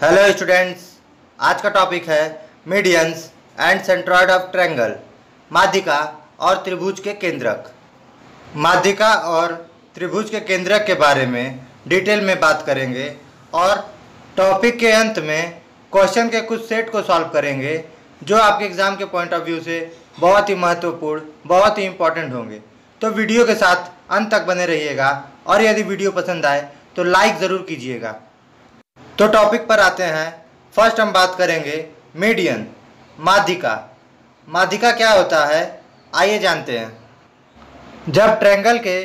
Hello students, आज का topic है medians and centroid of triangle, माध्यिका और त्रिभुज के केंद्रक। माध्यिका और त्रिभुज के केंद्रक के बारे में डिटेल में बात करेंगे और टॉपिक के अंत में क्वेश्चन के कुछ सेट को सॉल्व करेंगे जो आपके एग्ज़ाम के पॉइंट ऑफ व्यू से बहुत ही महत्वपूर्ण, बहुत ही इंपॉर्टेंट होंगे। तो वीडियो के साथ अंत तक बने रहिएगा और यदि वीडियो पसंद आए तो लाइक ज़रूर कीजिएगा। तो टॉपिक पर आते हैं। फर्स्ट हम बात करेंगे मीडियन, माध्यिका। माध्यिका क्या होता है, आइए जानते हैं। जब ट्रायंगल के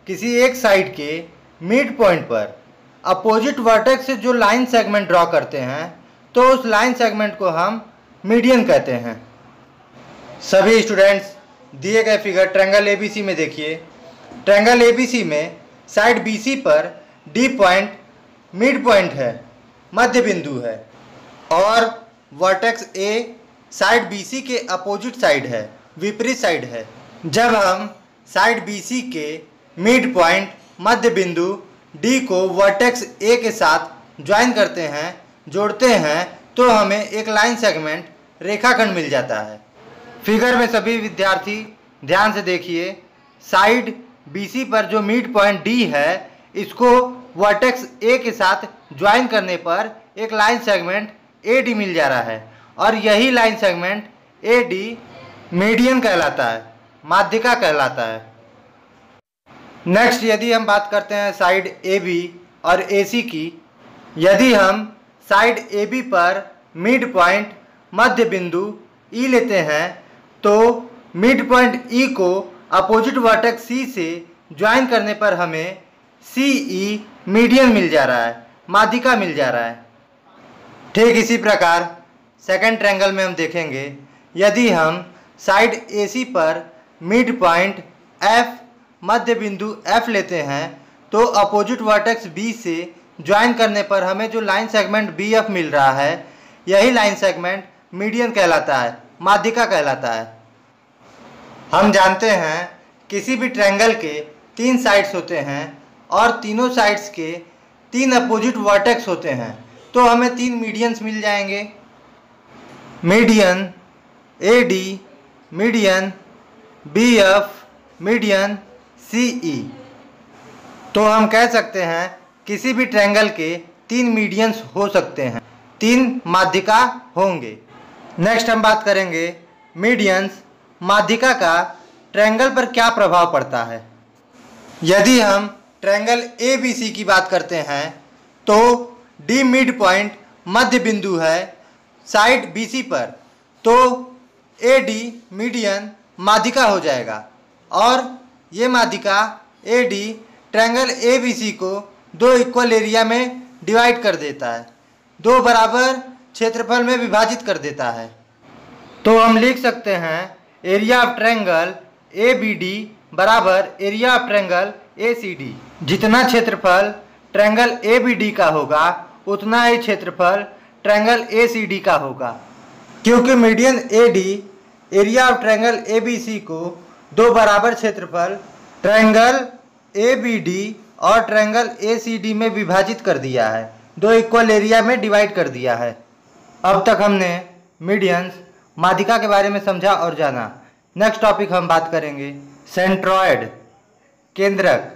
किसी एक साइड के मिड पॉइंट पर अपोजिट वर्टेक्स से जो लाइन सेगमेंट ड्रॉ करते हैं तो उस लाइन सेगमेंट को हम मीडियन कहते हैं। सभी स्टूडेंट्स दिए गए फिगर ट्रायंगल एबीसी में देखिए। ट्रायंगल एबीसी में साइड बीसी पर डी पॉइंट मिड पॉइंट है, मध्य बिंदु है, और वर्टेक्स ए साइड बीसी के अपोजिट साइड है, विपरीत साइड है। जब हम साइड बीसी के मिड पॉइंट मध्य बिंदु डी को वर्टेक्स ए के साथ ज्वाइन करते हैं, जोड़ते हैं, तो हमें एक लाइन सेगमेंट रेखाखंड मिल जाता है। फिगर में सभी विद्यार्थी ध्यान से देखिए। साइड बीसी पर जो मिड पॉइंट डी है, इसको वर्टेक्स ए के साथ ज्वाइन करने पर एक लाइन सेगमेंट ए डी मिल जा रहा है और यही line segment A D median कहलाता है, माध्यिका कहलाता है। नेक्स्ट यदि हम बात करते हैं साइड ए बी और ए सी की। यदि हम साइड ए बी पर मिड पॉइंट मध्य बिंदु ई लेते हैं तो मिड पॉइंट ई को अपोजिट वर्टेक्स सी से ज्वाइन करने पर हमें सी ई मीडियन मिल जा रहा है, माध्यिका मिल जा रहा है। ठीक इसी प्रकार सेकंड ट्रायंगल में हम देखेंगे। यदि हम साइड ए सी पर मिड पॉइंट एफ मध्य बिंदु एफ लेते हैं तो अपोजिट वर्टेक्स बी से ज्वाइन करने पर हमें जो लाइन सेगमेंट बी एफ मिल रहा है, यही लाइन सेगमेंट मीडियन कहलाता है, माध्यिका कहलाता है। हम जानते हैं किसी भी ट्रायंगल के 3 साइड्स होते हैं और तीनों साइड्स के 3 अपोजिट वर्टेक्स होते हैं, तो हमें 3 मीडियंस मिल जाएंगे। Median A D, median B F, median C E. तो हम कह सकते हैं किसी भी ट्रायंगल के 3 मीडियंस हो सकते हैं, 3 माध्यिका होंगे। नेक्स्ट हम बात करेंगे मीडियंस, माध्यिका का ट्रायंगल पर क्या प्रभाव पड़ता है। यदि हम ट्रायंगल ए बी सी की बात करते हैं तो डी मिड पॉइंट मध्य बिंदु है साइड बी सी पर, तो ए डी मीडियन माध्यिका हो जाएगा और ये माध्यिका A D triangle A B C को 2 इक्वल एरिया में डिवाइड कर देता है, 2 बराबर क्षेत्रफल में विभाजित कर देता है। तो हम लिख सकते हैं area of triangle A B D बराबर area of triangle A C D. जितना क्षेत्रफल ट्रायंगल ए बी डी का होगा उतना ही क्षेत्रफल ट्रायंगल ए सी डी का होगा। क्योंकि median A D area of triangle A B C को 2 बराबर क्षेत्रफल ट्रायंगल ए बी डी और ट्रायंगल ए सी डी में विभाजित कर दिया है, 2 इक्वल एरिया में डिवाइड कर दिया है। अब तक हमने मीडियंस, माध्यिका के बारे में समझा और जाना। नेक्स्ट टॉपिक हम बात करेंगे सेंट्रॉइड, केंद्रक।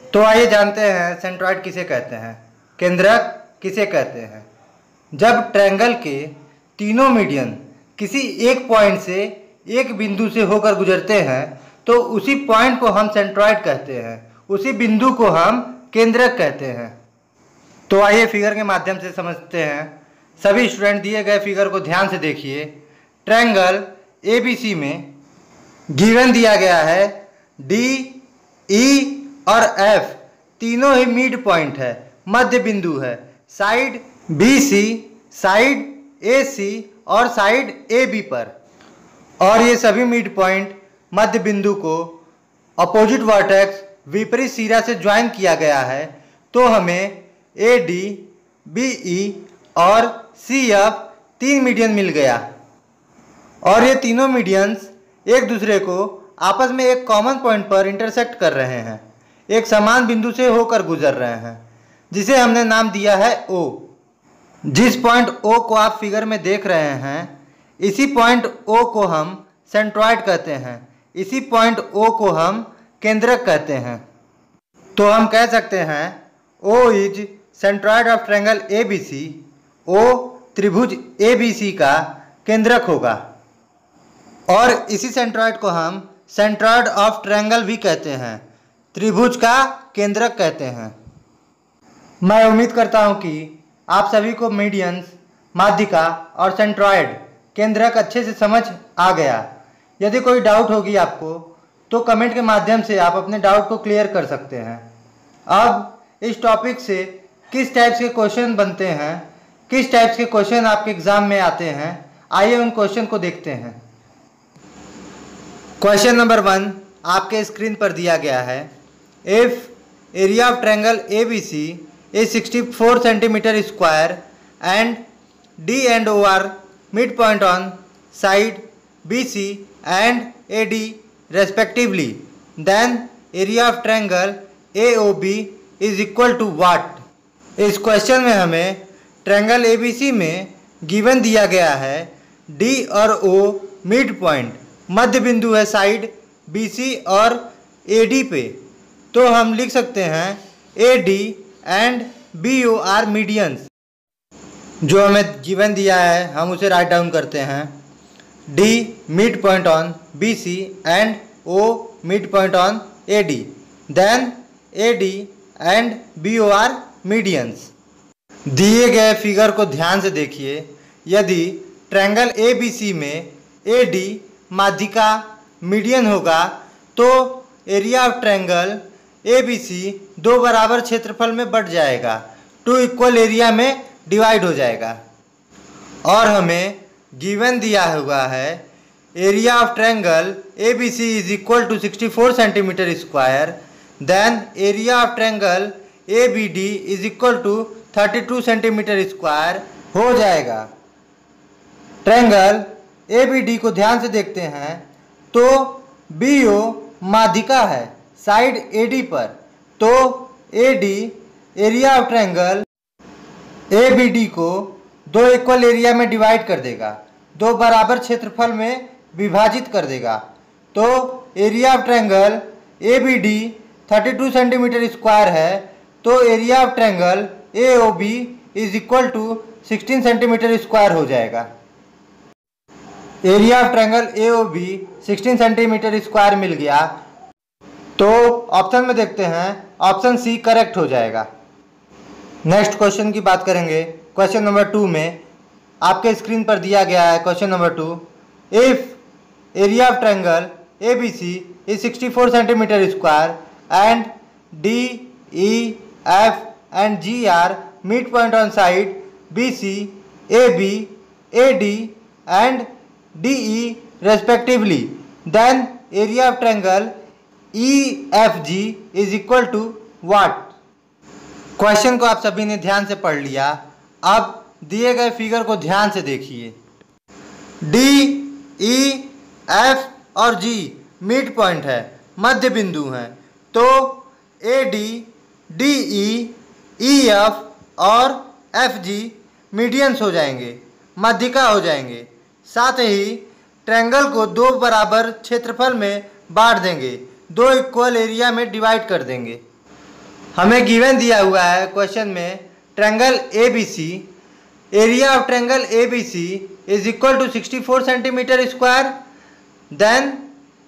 तो आइए जानते हैं सेंट्रॉइड किसे कहते हैं, केंद्रक किसे कहते हैं। जब ट्रायंगल के तीनों मीडियन किसी एक पॉइंट से एक बिंदु से होकर गुजरते हैं तो उसी पॉइंट को हम सेंट्रॉइड कहते हैं, उसी बिंदु को हम केंद्रक कहते हैं। तो आइए फिगर के माध्यम से समझते हैं। सभी स्टूडेंट दिए गए फिगर को ध्यान से देखिए। ट्रायंगल ए बी सी में गिवन दिया गया है डी, ई और एफ तीनों ही मिड पॉइंट है, मध्य बिंदु है, साइड बी सी, साइड ए सी और साइड ए बी पर। और ये सभी मिड पॉइंट मध्य बिंदु को अपोजिट वर्टेक्स विपरीत सिरा से ज्वाइन किया गया है, तो हमें ए डी, बी ई और सी एफ 3 मीडियन मिल गया। और ये तीनों मीडियंस एक दूसरे को आपस में एक कॉमन पॉइंट पर इंटरसेक्ट कर रहे हैं, एक समान बिंदु से होकर गुजर रहे हैं, जिसे हमने नाम दिया है ओ। जिस पॉइंट O को आप फिगर में देख रहे हैं, इसी पॉइंट O को हम सेंट्रॉइड कहते हैं, इसी पॉइंट O को हम केंद्रक कहते हैं। तो हम कह सकते हैं O is centroid of triangle ABC। O त्रिभुज ABC का केंद्रक होगा और इसी सेंट्रॉइड को हम सेंट्रॉइड ऑफ ट्रायंगल भी कहते हैं, त्रिभुज का केंद्रक कहते हैं। मैं उम्मीद करता हूं कि आप सभी को मीडियंस, माध्यिका और सेंट्रॉइड केंद्रक अच्छे से समझ आ गया। यदि कोई डाउट होगी आपको तो कमेंट के माध्यम से आप अपने डाउट को क्लियर कर सकते हैं। अब इस टॉपिक से किस टाइप्स के क्वेश्चन बनते हैं, किस टाइप्स के क्वेश्चन आपके एग्जाम में आते हैं, आइए उन क्वेश्चन को देखते हैं। क्वेश्चन नंबर 1 आपके स्क्रीन पर दिया गया है। If area of triangle ABC is 64 centimeter square and D and O are midpoint on side BC and AD respectively, then area of triangle AOB is equal to what? इस question में हमें triangle ABC में given दिया गया है D और O mid point, मध्य बिंदु है साइड BC और AD पे, तो हम लिख सकते हैं AD and BO are medians. जो हमें गिवन दिया है हम उसे राइट डाउन करते हैं। D mid point on BC and O mid point on AD, then AD and BO are medians. दिए गए फिगर को ध्यान से देखिए। यदि ट्रायंगल ABC में AD माध्यिका मीडियन होगा तो एरिया ऑफ ट्रायंगल ABC दो बराबर क्षेत्रफल में बढ़ जाएगा, 2 इक्वल एरिया में डिवाइड हो जाएगा। और हमें गिवन दिया हुआ है area of triangle ABC is equal to 64 centimetre square, then area of triangle ABD is equal to 32 centimetre square हो जाएगा। ट्रायंगल ABD को ध्यान से देखते हैं तो BO माध्यिका है साइड AD पर, तो AD area of triangle ABD को 2 इक्वल एरिया में डिवाइड कर देगा, 2 बराबर क्षेत्रफल में विभाजित कर देगा। तो area of triangle ABD 32 centimetre square है, तो area of triangle AOB is equal to 16 centimetre square हो जाएगा। Area of triangle AOB 16 centimetre square मिल गया, तो ऑप्शन में देखते हैं ऑप्शन सी करेक्ट हो जाएगा। नेक्स्ट क्वेश्चन की बात करेंगे। क्वेश्चन नंबर 2 में आपके स्क्रीन पर दिया गया है question number 2। If area of triangle ABC is 64 centimetre square and D, E, F and G are mid point on side BC, AB, AD एंड DE respectively, then area of triangle EFG is equal to what? Question को आप सभी ने ध्यान से पढ़ लिया। अब दिए गए फिगर को ध्यान से देखिए। D, E, F और G मिड पॉइंट है, मध्य बिंदु हैं, तो AD, DE, EF और FG मीडियंस हो जाएंगे, माध्यिका हो जाएंगे। साथ ही ट्रायंगल को 2 बराबर क्षेत्रफल में बांट देंगे, 2 इक्वल एरिया में डिवाइड कर देंगे। हमें गिवन दिया हुआ है क्वेश्चन में triangle ABC, area of triangle ABC is equal to 64 centimetre square, then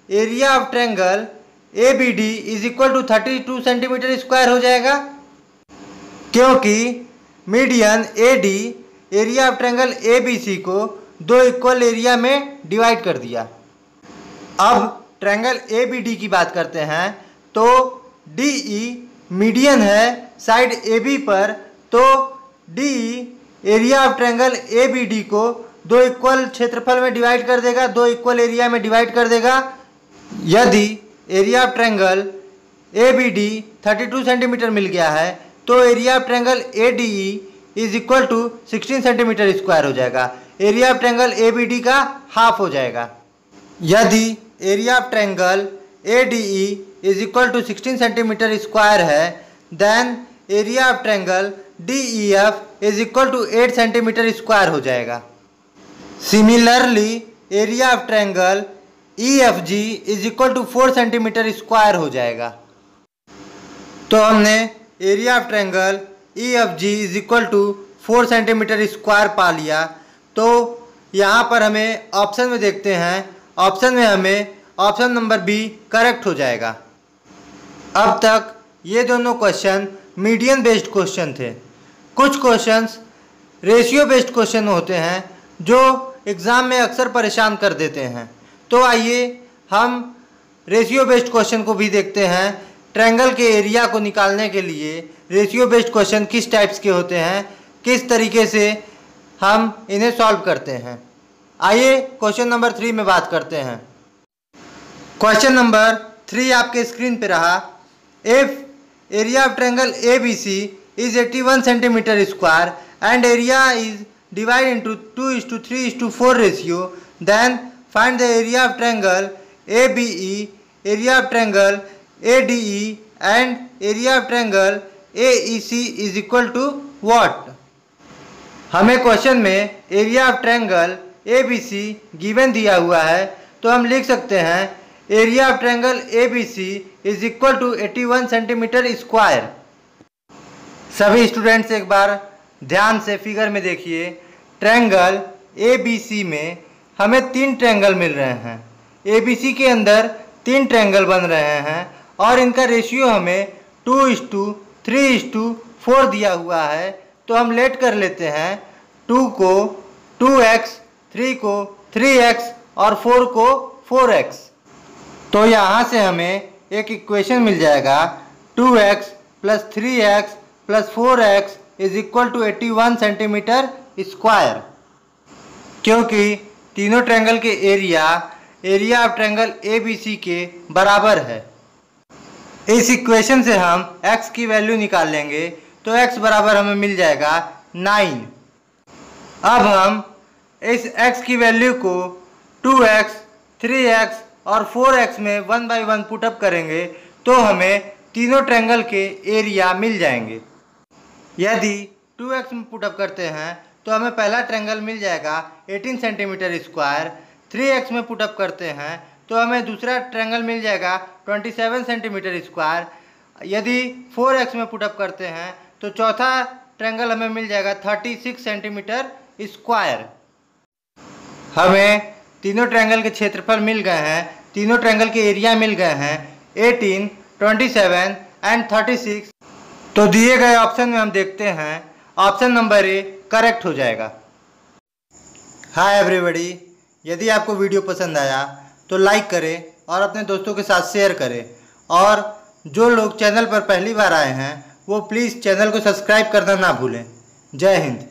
area of triangle ABD is equal to 32 centimetre square हो जाएगा, क्योंकि median AD area of triangle ABC को 2 इक्वल एरिया में डिवाइड कर दिया। अब ट्रायंगल ABD की बात करते हैं, तो DE मीडियन है साइड AB पर, तो DE area of triangle ABD को 2 इक्वल क्षेत्रफल में डिवाइड कर देगा, 2 इक्वल एरिया में डिवाइड कर देगा। यदि area of triangle ABD 32 centimetre मिल गया है, तो area of triangle ADE is equal to 16 centimetre square हो जाएगा। एरिया ऑफ ट्रायंगल ABD का हाफ हो जाएगा। यदि area of triangle ADE is equal to 16 centimetre square है, then area of triangle DEF is equal to 8 centimetre square हो जाएगा। Similarly area of triangle EFG is equal to 4 centimetre square हो जाएगा। तो हमने area of triangle EFG is equal to 4 centimetre square पा लिया। तो यहाँ पर हमें ऑप्शन में देखते हैं, ऑप्शन में हमें ऑप्शन नंबर बी करेक्ट हो जाएगा। अब तक ये दोनों क्वेश्चन मीडियन बेस्ड क्वेश्चन थे। कुछ क्वेश्चंस रेशियो बेस्ड क्वेश्चन होते हैं जो एग्ज़ाम में अक्सर परेशान कर देते हैं। तो आइए हम रेशियो बेस्ड क्वेश्चन को भी देखते हैं। ट्रायंगल के एरिया को निकालने के लिए रेशियो बेस्ड क्वेश्चन किस टाइप्स के होते हैं, किस तरीके से हम इन्हें सॉल्व करते हैं। आइए क्वेश्चन नंबर 3 में बात करते हैं। क्वेश्चन नंबर 3 आपके स्क्रीन पे रहा। If area of triangle ABC is 81 centimetre square and area is divide into 2:3:4 ratio, then find the area of triangle ABE, area of triangle ADE and area of triangle AEC is equal to what. हमें question में area of triangle ABC given दिया हुआ है, तो हम लिख सकते हैं area of triangle ABC is equal to 81 centimetre square. सभी स्टूडेंट्स एक बार ध्यान से फिगर में देखिए। ट्रायंगल ABC में हमें 3 ट्रायंगल मिल रहे हैं। ABC के अंदर 3 ट्रायंगल बन रहे हैं और इनका रेशियो हमें 2:3:4 दिया हुआ है। तो हम लेट कर लेते हैं 2 को 2x, 3 को 3x और 4 को 4x। तो यहाँ से हमें एक इक्वेशन मिल जाएगा 2x + 3x + 4x is equal to 81 centimetre square. क्योंकि तीनों ट्रायंगल के एरिया ऑफ ट्रायंगल ABC के बराबर है। इस इक्वेशन से हम x की वैल्यू निकाल लेंगे, तो x बराबर हमें मिल जाएगा 9। अब हम इस x की वैल्यू को 2x, 3x और 4x में 1 बाई 1 पुटअप करेंगे तो हमें तीनों ट्रायंगल के एरिया मिल जाएंगे। यदि 2x में पुटअप करते हैं तो हमें पहला ट्रायंगल मिल जाएगा 18 सेंटीमीटर स्क्वायर। 3x में पुटअप करते हैं तो हमें दूसरा ट्रायंगल मिल जाएगा 27 सेंटीमीटर स्क्वायर। यदि 4x में पुटअप करते हैं तो चौथा ट्रायंगल हमें मिल जाएगा 36 सेंटीमीटर स्क्वायर। हमें तीनों ट्रायंगल के क्षेत्रफल मिल गए हैं, तीनों ट्रायंगल के एरिया मिल गए हैं 18, 27 एंड 36। तो दिए गए ऑप्शन में हम देखते हैं ऑप्शन नंबर ए करेक्ट हो जाएगा। हाय एवरीबॉडी, यदि आपको वीडियो पसंद आया तो लाइक करें और अपने दोस्तों के साथ शेयर करें। और जो लोग चैनल पर पहली बार आए हैं वो प्लीज़ चैनल को सब्सक्राइब करना ना भूलें। जय हिंद।